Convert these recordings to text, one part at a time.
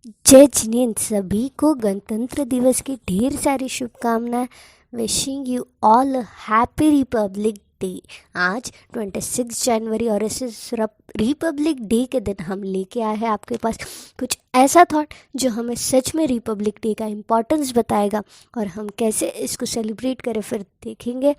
जय जिनेंद्र, सभी को गणतंत्र दिवस की ढेर सारी शुभकामनाएं। Wishing you all a happy Republic day. आज 26 जनवरी और इस रिपब्लिक डे के दिन हम लेके आए हैं आपके पास कुछ ऐसा थॉट जो हमें सच में रिपब्लिक डे का इम्पोर्टेंस बताएगा और हम कैसे इसको सेलिब्रेट करें फिर देखेंगे।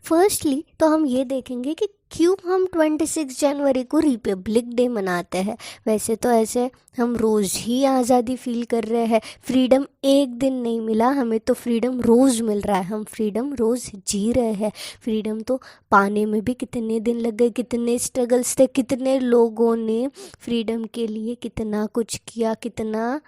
फर्स्टली तो हम ये देखेंगे कि क्यों हम 26 जनवरी को रिपब्लिक डे मनाते हैं। वैसे तो ऐसे हम रोज़ ही आज़ादी फील कर रहे हैं। फ्रीडम एक दिन नहीं मिला हमें, तो फ्रीडम रोज़ मिल रहा है। हम फ्रीडम रोज़ जी रहे हैं। फ्रीडम तो पाने में भी कितने दिन लग गए, कितने स्ट्रगल्स थे, कितने लोगों ने फ्रीडम के लिए कितना कुछ किया, कितना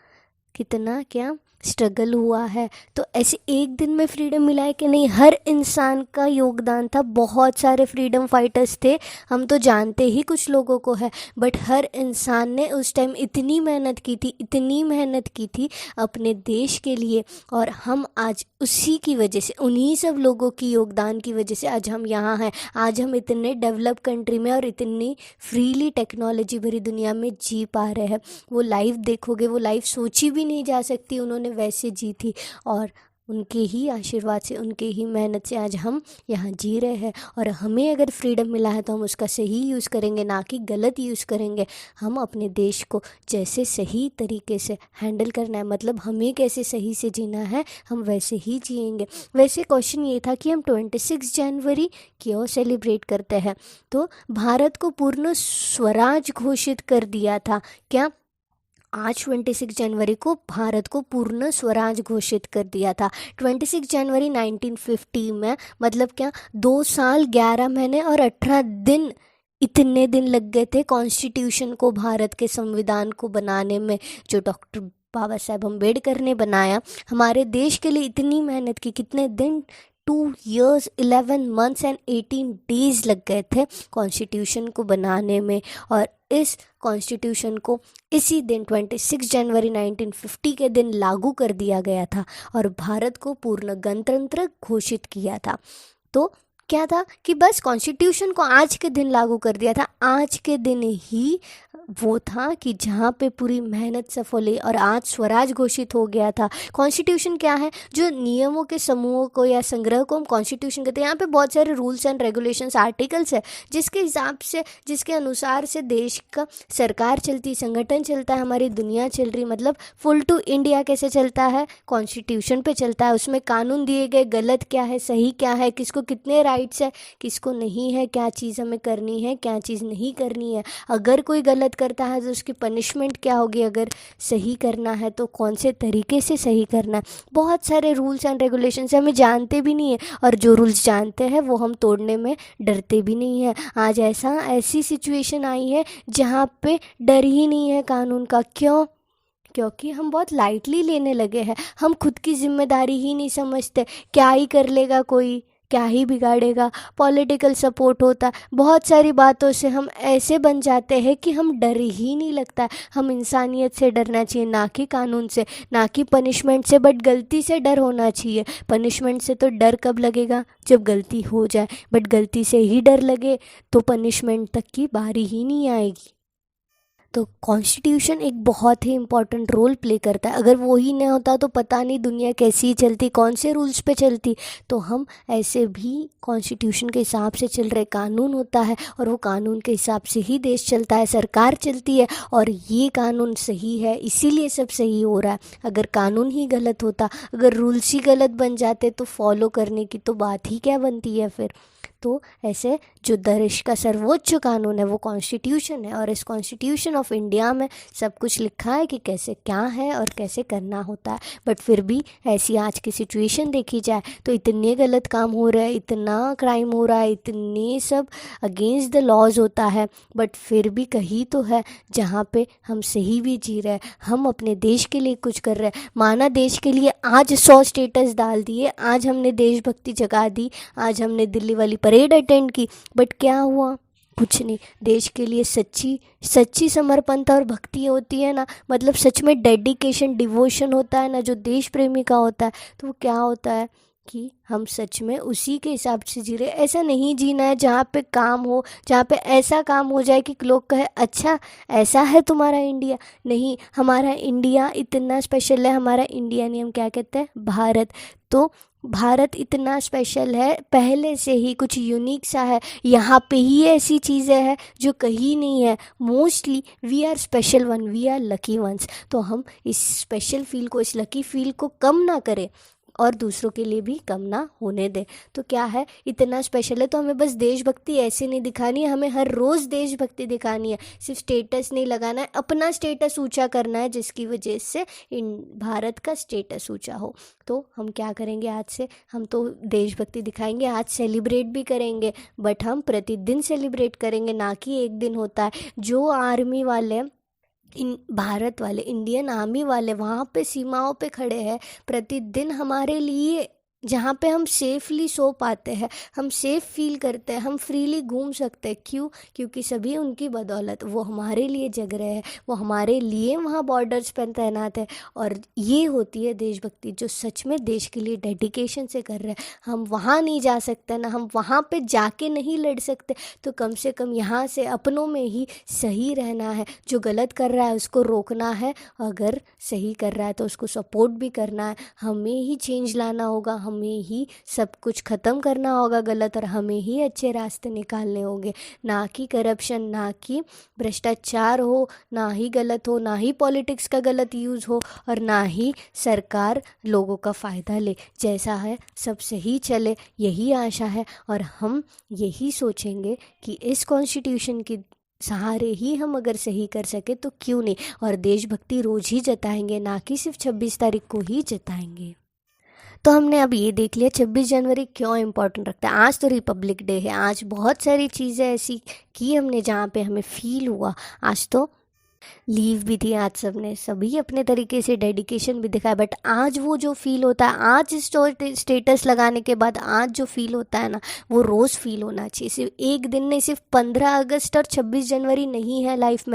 कितना क्या स्ट्रगल हुआ है। तो ऐसे एक दिन में फ्रीडम मिला है कि नहीं, हर इंसान का योगदान था। बहुत सारे फ्रीडम फाइटर्स थे, हम तो जानते ही कुछ लोगों को है, बट हर इंसान ने उस टाइम इतनी मेहनत की थी, इतनी मेहनत की थी अपने देश के लिए। और हम आज उसी की वजह से, उन्हीं सब लोगों की योगदान की वजह से आज हम यहाँ हैं। आज हम इतने डेवलप कंट्री में और इतनी फ्रीली टेक्नोलॉजी भरी दुनिया में जी पा रहे हैं। वो लाइफ देखोगे, वो लाइफ सोची भी नहीं जा सकती, उन्होंने वैसे जी थी। और उनके ही आशीर्वाद से, उनके ही मेहनत से आज हम यहाँ जी रहे हैं। और हमें अगर फ्रीडम मिला है तो हम उसका सही यूज़ करेंगे, ना कि गलत यूज़ करेंगे। हम अपने देश को जैसे सही तरीके से हैंडल करना है, मतलब हमें कैसे सही से जीना है, हम वैसे ही जिएंगे। वैसे क्वेश्चन ये था कि हम 26 जनवरी क्यों सेलिब्रेट करते हैं। तो भारत को पूर्ण स्वराज घोषित कर दिया था। क्या आज 26 जनवरी को भारत को पूर्ण स्वराज घोषित कर दिया था। 26 जनवरी 1950 में, मतलब क्या 2 साल 11 महीने और 18 दिन, इतने दिन लग गए थे कॉन्स्टिट्यूशन को, भारत के संविधान को बनाने में, जो डॉक्टर बाबा साहेब अम्बेडकर ने बनाया। हमारे देश के लिए इतनी मेहनत की, कितने दिन, 2 years 11 months एंड 18 days लग गए थे कॉन्स्टिट्यूशन को बनाने में। और इस कॉन्स्टिट्यूशन को इसी दिन 26 जनवरी 1950 के दिन लागू कर दिया गया था और भारत को पूर्ण गणतंत्र घोषित किया था। तो क्या था कि बस कॉन्स्टिट्यूशन को आज के दिन लागू कर दिया था। आज के दिन ही वो था कि जहाँ पे पूरी मेहनत सफल हुई और आज स्वराज घोषित हो गया था। कॉन्स्टिट्यूशन क्या है? जो नियमों के समूह को या संग्रह को हम कॉन्स्टिट्यूशन कहते हैं। यहाँ पे बहुत सारे रूल्स एंड रेगुलेशंस, आर्टिकल्स है, जिसके हिसाब से, जिसके अनुसार से देश का सरकार चलती, संगठन चलता है, हमारी दुनिया चल रही। मतलब फुल टू इंडिया कैसे चलता है? कॉन्स्टिट्यूशन पे चलता है। उसमें कानून दिए गए, गलत क्या है, सही क्या है, किसको कितने राइट्स है, किसको नहीं है, क्या चीज़ हमें करनी है, क्या चीज़ नहीं करनी है। अगर कोई गलत करता है तो उसकी पनिशमेंट क्या होगी, अगर सही करना है तो कौन से तरीके से सही करना है। बहुत सारे रूल्स एंड रेगुलेशंस हमें जानते भी नहीं है, और जो रूल्स जानते हैं वो हम तोड़ने में डरते भी नहीं है। आज ऐसी सिचुएशन आई है जहाँ पे डर ही नहीं है कानून का। क्यों? क्योंकि हम बहुत लाइटली लेने लगे हैं। हम खुद की जिम्मेदारी ही नहीं समझते। क्या ही कर लेगा कोई, क्या ही बिगाड़ेगा। पॉलिटिकल सपोर्ट होता है, बहुत सारी बातों से हम ऐसे बन जाते हैं कि हम डर ही नहीं लगता है। हम इंसानियत से डरना चाहिए, ना कि कानून से, ना कि पनिशमेंट से, बट गलती से डर होना चाहिए। पनिशमेंट से तो डर कब लगेगा? जब गलती हो जाए। बट गलती से ही डर लगे तो पनिशमेंट तक की बारी ही नहीं आएगी। तो कॉन्स्टिट्यूशन एक बहुत ही इम्पॉर्टेंट रोल प्ले करता है। अगर वो ही नहीं होता तो पता नहीं दुनिया कैसी चलती, कौन से रूल्स पे चलती। तो हम ऐसे भी कॉन्स्टिट्यूशन के हिसाब से चल रहे। कानून होता है और वो कानून के हिसाब से ही देश चलता है, सरकार चलती है, और ये कानून सही है, इसीलिए सब सही हो रहा है। अगर कानून ही गलत होता, अगर रूल्स ही गलत बन जाते, तो फॉलो करने की तो बात ही क्या बनती है फिर। तो ऐसे जो देश का सर्वोच्च कानून है वो कॉन्स्टिट्यूशन है, और इस कॉन्स्टिट्यूशन ऑफ इंडिया में सब कुछ लिखा है कि कैसे क्या है और कैसे करना होता है। बट फिर भी ऐसी आज की सिचुएशन देखी जाए तो इतने गलत काम हो रहे हैं, इतना क्राइम हो रहा है, इतने सब अगेंस्ट द लॉज होता है, बट फिर भी कहीं तो है जहाँ पे हम सही भी जी रहे हैं, हम अपने देश के लिए कुछ कर रहे हैं। माना देश के लिए आज 100 स्टेटस डाल दिए, आज हमने देशभक्ति जगा दी, आज हमने दिल्ली वाली परेड अटेंड की, बट क्या हुआ? कुछ नहीं। देश के लिए सच्ची सच्ची समर्पणता और भक्ति होती है ना, मतलब सच में डेडिकेशन, डिवोशन होता है ना, जो देश प्रेमी का होता है, तो वो क्या होता है कि हम सच में उसी के हिसाब से जी रहे। ऐसा नहीं जीना है जहाँ पे काम हो, जहाँ पे ऐसा काम हो जाए कि लोग कहे अच्छा ऐसा है तुम्हारा इंडिया। नहीं, हमारा इंडिया इतना स्पेशल है। हमारा इंडिया नहीं, हम क्या कहते हैं, भारत। तो भारत इतना स्पेशल है, पहले से ही कुछ यूनिक सा है। यहाँ पे ही ऐसी चीज़ें हैं जो कहीं नहीं है। Mostly we are special one, we are lucky ones. तो हम इस स्पेशल फील को, इस लकी फील को कम ना करें और दूसरों के लिए भी कम ना होने दें। तो क्या है, इतना स्पेशल है तो हमें बस देशभक्ति ऐसे नहीं दिखानी है, हमें हर रोज़ देशभक्ति दिखानी है। सिर्फ स्टेटस नहीं लगाना है, अपना स्टेटस ऊंचा करना है जिसकी वजह से इन भारत का स्टेटस ऊंचा हो। तो हम क्या करेंगे आज से, हम तो देशभक्ति दिखाएंगे, आज सेलिब्रेट भी करेंगे, बट हम प्रतिदिन सेलिब्रेट करेंगे, ना कि एक दिन होता है। जो आर्मी वाले, इन भारत वाले, इंडियन आर्मी वाले वहाँ पे सीमाओं पे खड़े हैं प्रतिदिन हमारे लिए, जहाँ पे हम सेफली सो पाते हैं, हम सेफ फील करते हैं, हम फ्रीली घूम सकते हैं। क्यों? क्योंकि सभी उनकी बदौलत वो हमारे लिए जग रहे हैं, वो हमारे लिए वहाँ बॉर्डर्स पर तैनात है। और ये होती है देशभक्ति, जो सच में देश के लिए डेडिकेशन से कर रहे हैं। हम वहाँ नहीं जा सकते ना, हम वहाँ पे जाके नहीं लड़ सकते, तो कम से कम यहाँ से अपनों में ही सही रहना है। जो गलत कर रहा है उसको रोकना है, अगर सही कर रहा है तो उसको सपोर्ट भी करना है। हमें ही चेंज लाना होगा, हमें ही सब कुछ ख़त्म करना होगा गलत, और हमें ही अच्छे रास्ते निकालने होंगे। ना कि करप्शन, ना कि भ्रष्टाचार हो, ना ही गलत हो, ना ही पॉलिटिक्स का गलत यूज़ हो, और ना ही सरकार लोगों का फ़ायदा ले। जैसा है सब सही चले, यही आशा है। और हम यही सोचेंगे कि इस कॉन्स्टिट्यूशन की सहारे ही हम अगर सही कर सके तो क्यों नहीं। और देशभक्ति रोज़ ही जताएंगे, ना कि सिर्फ 26 तारीख को ही जताएंगे। तो हमने अब ये देख लिया 26 जनवरी क्यों इम्पोर्टेंट रखता है। आज तो रिपब्लिक डे है, आज बहुत सारी चीज़ें ऐसी की हमने जहाँ पे हमें फील हुआ। आज तो लीव भी थी, आज सब ने सभी अपने तरीके से डेडिकेशन भी दिखाया, बट आज वो जो फील होता है, आज स्टेटस लगाने के बाद आज जो फील होता है ना, वो रोज़ फील होना चाहिए। सिर्फ एक दिन नहीं, सिर्फ 15 अगस्त और 26 जनवरी नहीं है लाइफ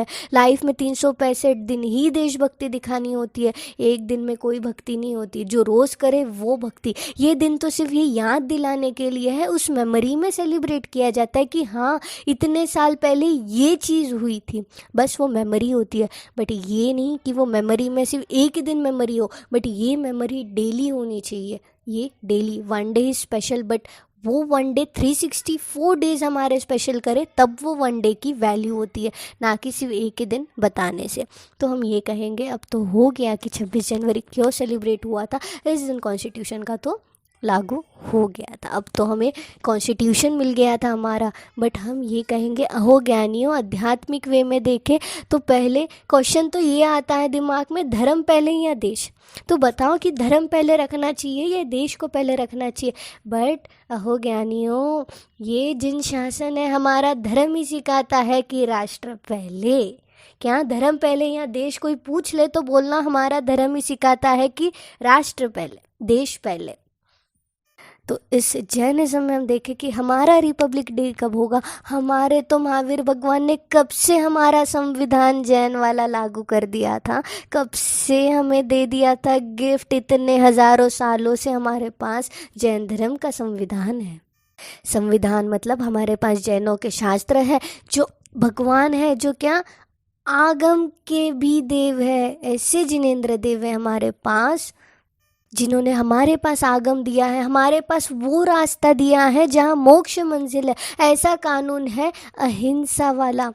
में 365 दिन ही देशभक्ति दिखानी होती है। एक दिन में कोई भक्ति नहीं होती, जो रोज़ करे वो भक्ति। ये दिन तो सिर्फ ये याद दिलाने के लिए है, उस मेमोरी में सेलिब्रेट किया जाता है कि हाँ इतने साल पहले ये चीज़ हुई थी, बस वो मेमोरी होती है। बट ये नहीं कि वो मेमोरी में सिर्फ एक ही दिन मेमोरी हो, बट ये मेमोरी डेली होनी चाहिए। ये daily, one day is special, but वो वन डे 364 डेज हमारे स्पेशल करे, तब वो वन डे की वैल्यू होती है, ना कि सिर्फ एक ही दिन बताने से। तो हम ये कहेंगे अब तो हो गया कि 26 जनवरी क्यों सेलिब्रेट हुआ था। इस दिन कॉन्स्टिट्यूशन का तो लागू हो गया था, अब तो हमें कॉन्स्टिट्यूशन मिल गया था हमारा। बट हम ये कहेंगे, अहो ज्ञानियों, आध्यात्मिक वे में देखें तो पहले क्वेश्चन तो ये आता है दिमाग में, धर्म पहले या देश? तो बताओ कि धर्म पहले रखना चाहिए या देश को पहले रखना चाहिए? बट अहो ज्ञानियों, ये जिन शासन है हमारा धर्म ही सिखाता है कि राष्ट्र पहले। क्या धर्म पहले या देश? कोई पूछ ले तो बोलना हमारा धर्म ही सिखाता है कि राष्ट्र पहले, देश पहले। तो इस जैनिज्म में हम देखें कि हमारा रिपब्लिक डे कब होगा। हमारे तो महावीर भगवान ने कब से हमारा संविधान जैन वाला लागू कर दिया था, कब से हमें दे दिया था गिफ्ट। इतने हजारों सालों से हमारे पास जैन धर्म का संविधान है। संविधान मतलब हमारे पास जैनों के शास्त्र है, जो भगवान है, जो क्या आगम के भी देव है। ऐसे जिनेंद्र देव है हमारे पास, जिन्होंने हमारे पास आगम दिया है, हमारे पास वो रास्ता दिया है जहाँ मोक्ष मंजिल है। ऐसा कानून है अहिंसा वाला,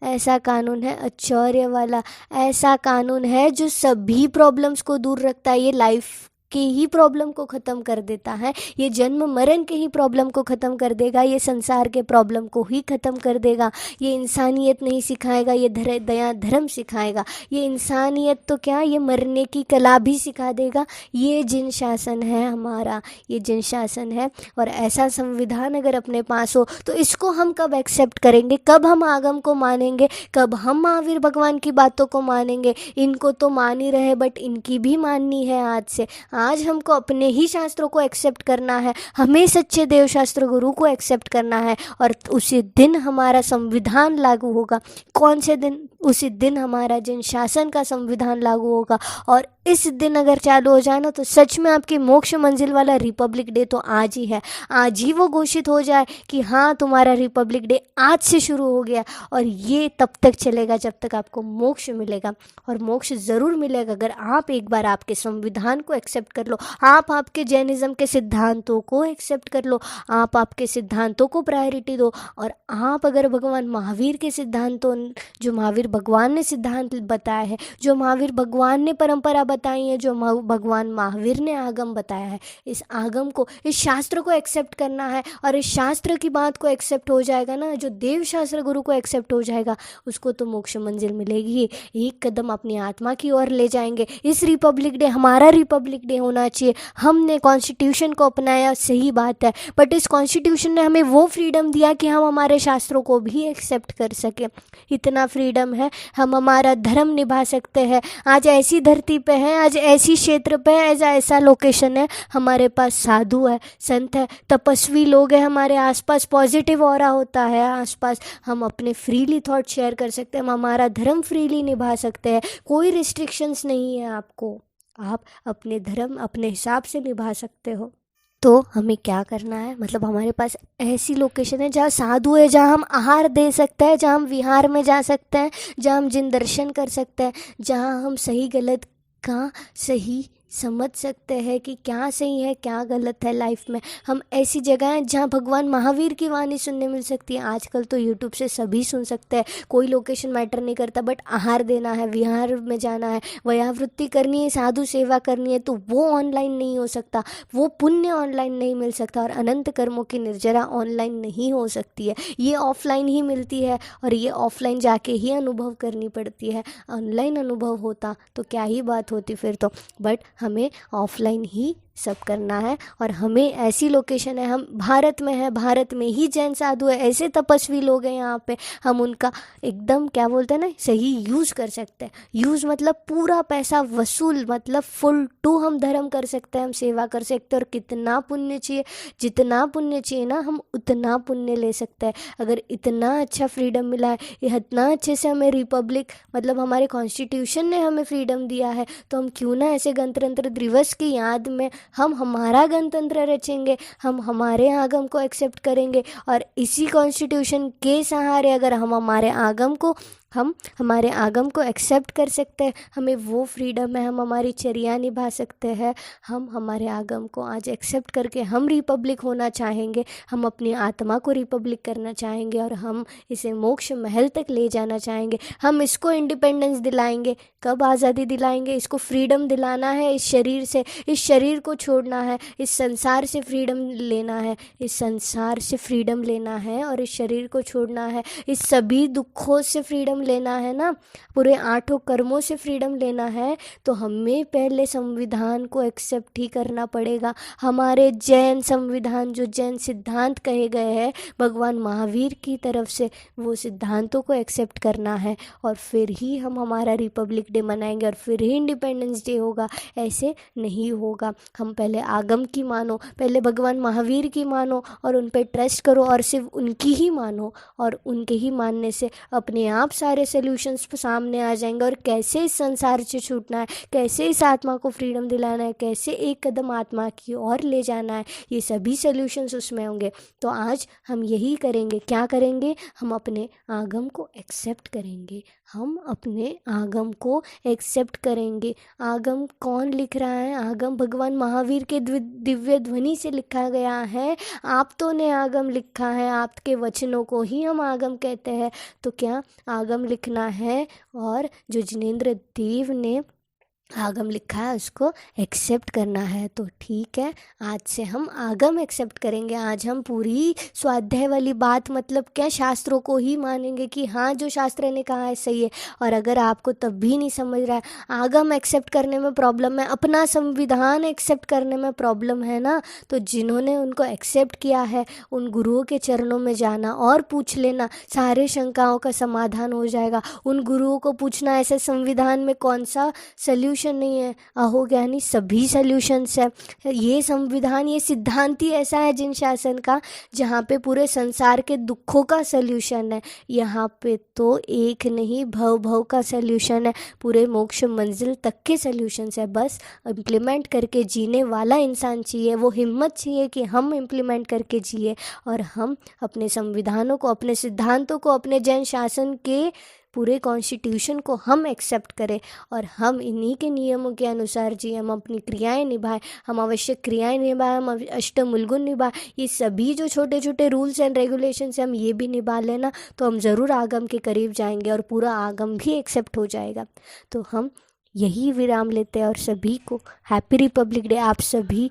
ऐसा कानून है अचौर्य वाला, ऐसा कानून है जो सभी प्रॉब्लम्स को दूर रखता है। ये लाइफ के ही प्रॉब्लम को ख़त्म कर देता है, ये जन्म मरण के ही प्रॉब्लम को ख़त्म कर देगा, ये संसार के प्रॉब्लम को ही ख़त्म कर देगा। ये इंसानियत नहीं सिखाएगा, ये दया धर्म सिखाएगा। ये इंसानियत तो क्या, ये मरने की कला भी सिखा देगा। ये जिन शासन है हमारा, ये जिन शासन है। और ऐसा संविधान अगर अपने पास हो तो इसको हम कब एक्सेप्ट करेंगे? कब हम आगम को मानेंगे? कब हम महावीर भगवान की बातों को मानेंगे? इनको तो मान ही रहे, बट इनकी भी माननी है आज से। आज हमको अपने ही शास्त्रों को एक्सेप्ट करना है, हमें सच्चे देव शास्त्र गुरु को एक्सेप्ट करना है, और उसी दिन हमारा संविधान लागू होगा। कौन से दिन? उसी दिन हमारा जिन शासन का संविधान लागू होगा। और इस दिन अगर चालू हो जाए ना, तो सच में आपकी मोक्ष मंजिल वाला रिपब्लिक डे तो आज ही है। आज ही वो घोषित हो जाए कि हाँ, तुम्हारा रिपब्लिक डे आज से शुरू हो गया, और ये तब तक चलेगा जब तक आपको मोक्ष मिलेगा। और मोक्ष ज़रूर मिलेगा अगर आप एक बार आपके संविधान को एक्सेप्ट कर लो, आप आपके जैनिज़्म के सिद्धांतों को एक्सेप्ट कर लो, आप आपके सिद्धांतों को प्रायोरिटी दो। और आप अगर भगवान महावीर के सिद्धांतों, जो महावीर भगवान ने सिद्धांत बताया है, जो महावीर भगवान ने परंपरा बताई है, जो भगवान महावीर ने आगम बताया है, इस आगम को, इस शास्त्र को एक्सेप्ट करना है। और इस शास्त्र की बात को एक्सेप्ट हो जाएगा ना, जो देव शास्त्र गुरु को एक्सेप्ट हो जाएगा, उसको तो मोक्ष मंजिल मिलेगी ही। एक कदम अपनी आत्मा की ओर ले जाएंगे। इस रिपब्लिक डे हमारा रिपब्लिक डे होना चाहिए। हमने कॉन्स्टिट्यूशन को अपनाया, सही बात है, बट इस कॉन्स्टिट्यूशन ने हमें वो फ्रीडम दिया कि हम हमारे शास्त्रों को भी एक्सेप्ट कर सके। इतना फ्रीडम है, हम हमारा धर्म निभा सकते हैं। आज ऐसी धरती पे है, आज ऐसी क्षेत्र पे है, ऐसा लोकेशन है, हमारे पास साधु है, संत है, तपस्वी लोग हैं हमारे आसपास, पॉजिटिव ऑरा होता है आसपास। हम अपने फ्रीली थॉट शेयर कर सकते हैं, हम हमारा धर्म फ्रीली निभा सकते हैं। कोई रिस्ट्रिक्शंस नहीं है आपको, आप अपने धर्म अपने हिसाब से निभा सकते हो। तो हमें क्या करना है, मतलब हमारे पास ऐसी लोकेशन है जहाँ साधु है, जहाँ हम आहार दे सकते हैं, जहाँ हम विहार में जा सकते हैं, जहाँ हम जिन दर्शन कर सकते हैं, जहाँ हम सही गलत का सही समझ सकते हैं कि क्या सही है क्या गलत है लाइफ में। हम ऐसी जगह हैं जहाँ भगवान महावीर की वाणी सुनने मिल सकती है। आजकल तो यूट्यूब से सभी सुन सकते हैं, कोई लोकेशन मैटर नहीं करता, बट आहार देना है, विहार में जाना है, वयावृत्ति करनी है, साधु सेवा करनी है, तो वो ऑनलाइन नहीं हो सकता, वो पुण्य ऑनलाइन नहीं मिल सकता, और अनंत कर्मों की निर्जरा ऑनलाइन नहीं हो सकती है। ये ऑफलाइन ही मिलती है, और ये ऑफलाइन जाके ही अनुभव करनी पड़ती है। ऑनलाइन अनुभव होता तो क्या ही बात होती फिर तो, बट हमें ऑफलाइन ही सब करना है। और हमें ऐसी लोकेशन है, हम भारत में है, भारत में ही जैन साधु है, ऐसे तपस्वी लोग हैं यहाँ पे, हम उनका एकदम क्या बोलते हैं ना, सही यूज़ कर सकते हैं। यूज़ मतलब पूरा पैसा वसूल, मतलब फुल टू हम धर्म कर सकते हैं, हम सेवा कर सकते हैं। और कितना पुण्य चाहिए, जितना पुण्य चाहिए ना, हम उतना पुण्य ले सकते हैं। अगर इतना अच्छा फ्रीडम मिला है, इतना अच्छे से हमें रिपब्लिक, मतलब हमारे कॉन्स्टिट्यूशन ने हमें फ्रीडम दिया है, तो हम क्यों ना ऐसे गणतंत्र दिवस की याद में हम हमारा गणतंत्र रचेंगे, हम हमारे आगम को एक्सेप्ट करेंगे। और इसी कॉन्स्टिट्यूशन के सहारे अगर हम हमारे आगम को एक्सेप्ट कर सकते हैं, हमें वो फ्रीडम है, हम हमारी चर्या निभा सकते हैं। हम हमारे आगम को आज एक्सेप्ट करके हम रिपब्लिक होना चाहेंगे, हम अपनी आत्मा को रिपब्लिक करना चाहेंगे, और हम इसे मोक्ष महल तक ले जाना चाहेंगे। हम इसको इंडिपेंडेंस दिलाएंगे। कब आज़ादी दिलाएंगे? इसको फ्रीडम दिलाना है, इस शरीर से, इस शरीर को छोड़ना है, इस संसार से फ्रीडम लेना है, इस संसार से फ्रीडम लेना है, और इस शरीर को छोड़ना है, इस सभी दुखों से फ्रीडम लेना है ना, पूरे 8 कर्मों से फ्रीडम लेना है। तो हमें पहले संविधान को एक्सेप्ट ही करना पड़ेगा। हमारे जैन संविधान, जो जैन सिद्धांत कहे गए हैं भगवान महावीर की तरफ से, वो सिद्धांतों को एक्सेप्ट करना है, और फिर ही हम हमारा रिपब्लिक डे मनाएंगे, और फिर ही इंडिपेंडेंस डे होगा। ऐसे नहीं होगा। हम पहले आगम की मानो, पहले भगवान महावीर की मानो, और उन पे ट्रस्ट करो, और सिर्फ उनकी ही मानो, और उनके ही मानने से अपने आप सारे सॉल्यूशंस सामने आ जाएंगे। और कैसे इस संसार से छूटना है, कैसे इस आत्मा को फ्रीडम दिलाना है, कैसे एक कदम आत्मा की ओर ले जाना है, ये सभी सॉल्यूशंस उसमें होंगे। तो आज हम यही करेंगे। क्या करेंगे? हम अपने आगम को एक्सेप्ट करेंगे, हम अपने आगम को एक्सेप्ट करेंगे। आगम कौन लिख रहा है? आगम भगवान महावीर के दिव्य ध्वनि से लिखा गया है। आप्तों ने आगम लिखा है, आप्त के वचनों को ही हम आगम कहते हैं। तो क्या आगम लिखना है, और जो जिनेंद्र देव ने आगम लिखा है उसको एक्सेप्ट करना है। तो ठीक है, आज से हम आगम एक्सेप्ट करेंगे। आज हम पूरी स्वाध्याय वाली बात, मतलब क्या, शास्त्रों को ही मानेंगे कि हाँ, जो शास्त्र ने कहा है सही है। और अगर आपको तब भी नहीं समझ रहा है, आगम एक्सेप्ट करने में प्रॉब्लम है, अपना संविधान एक्सेप्ट करने में प्रॉब्लम है ना, तो जिन्होंने उनको एक्सेप्ट किया है उन गुरुओं के चरणों में जाना और पूछ लेना, सारे शंकाओं का समाधान हो जाएगा। उन गुरुओं को पूछना, ऐसे संविधान में कौन सा सल्यूशन सल्यूशन नहीं है, अहो ज्ञानी सभी सल्यूशंस है। ये संविधान, ये सिद्धांत ही ऐसा है जिन शासन का, जहाँ पे पूरे संसार के दुखों का सल्यूशन है। यहाँ पे तो एक नहीं भव भव का सल्यूशन है, पूरे मोक्ष मंजिल तक के सल्यूशंस है। बस इम्प्लीमेंट करके जीने वाला इंसान चाहिए, वो हिम्मत चाहिए कि हम इम्प्लीमेंट करके जिए और हम अपने संविधानों को, अपने सिद्धांतों को, अपने जन शासन के पूरे कॉन्स्टिट्यूशन को हम एक्सेप्ट करें और हम इन्हीं के नियमों के अनुसार जिए, हम अपनी क्रियाएं निभाएं, हम आवश्यक क्रियाएं निभाएं, हम अष्टमुलगुण निभाएं। ये सभी जो छोटे छोटे रूल्स एंड रेगुलेशंस हैं, हम ये भी निभा लेना तो हम ज़रूर आगम के करीब जाएंगे और पूरा आगम भी एक्सेप्ट हो जाएगा। तो हम यही विराम लेते हैं और सभी को हैप्पी रिपब्लिक डे। आप सभी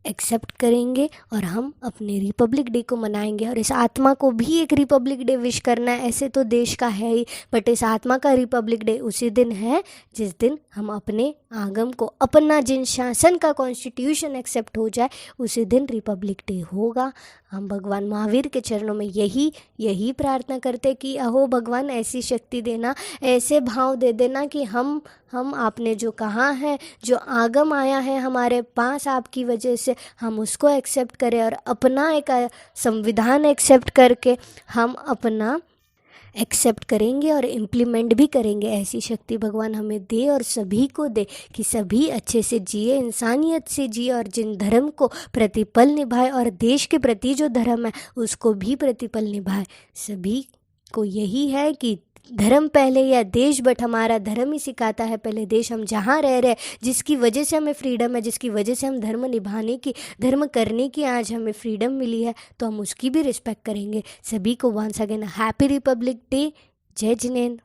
एक्सेप्ट करेंगे और हम अपने रिपब्लिक डे को मनाएंगे और इस आत्मा को भी एक रिपब्लिक डे विश करना है। ऐसे तो देश का है ही, बट इस आत्मा का रिपब्लिक डे उसी दिन है जिस दिन हम अपने आगम को, अपना जिन शासन का कॉन्स्टिट्यूशन एक्सेप्ट हो जाए, उसी दिन रिपब्लिक डे होगा। हम भगवान महावीर के चरणों में यही प्रार्थना करते कि अहो भगवान ऐसी शक्ति देना, ऐसे भाव दे देना कि हम आपने जो कहा है, जो आगम आया है हमारे पास आपकी वजह से, हम उसको एक्सेप्ट करें और अपना एक संविधान एक्सेप्ट करके हम अपना एक्सेप्ट करेंगे और इम्प्लीमेंट भी करेंगे। ऐसी शक्ति भगवान हमें दे और सभी को दे कि सभी अच्छे से जिए, इंसानियत से जिए और जिन धर्म को प्रतिपल निभाए और देश के प्रति जो धर्म है उसको भी प्रतिपल निभाए। सभी को यही है कि धर्म पहले या देश, बट हमारा धर्म ही सिखाता है पहले देश। हम जहाँ रह रहे हैं, जिसकी वजह से हमें फ्रीडम है, जिसकी वजह से हम धर्म निभाने की, धर्म करने की आज हमें फ्रीडम मिली है, तो हम उसकी भी रिस्पेक्ट करेंगे। सभी को once again happy Republic Day. जय जिनेंद्र।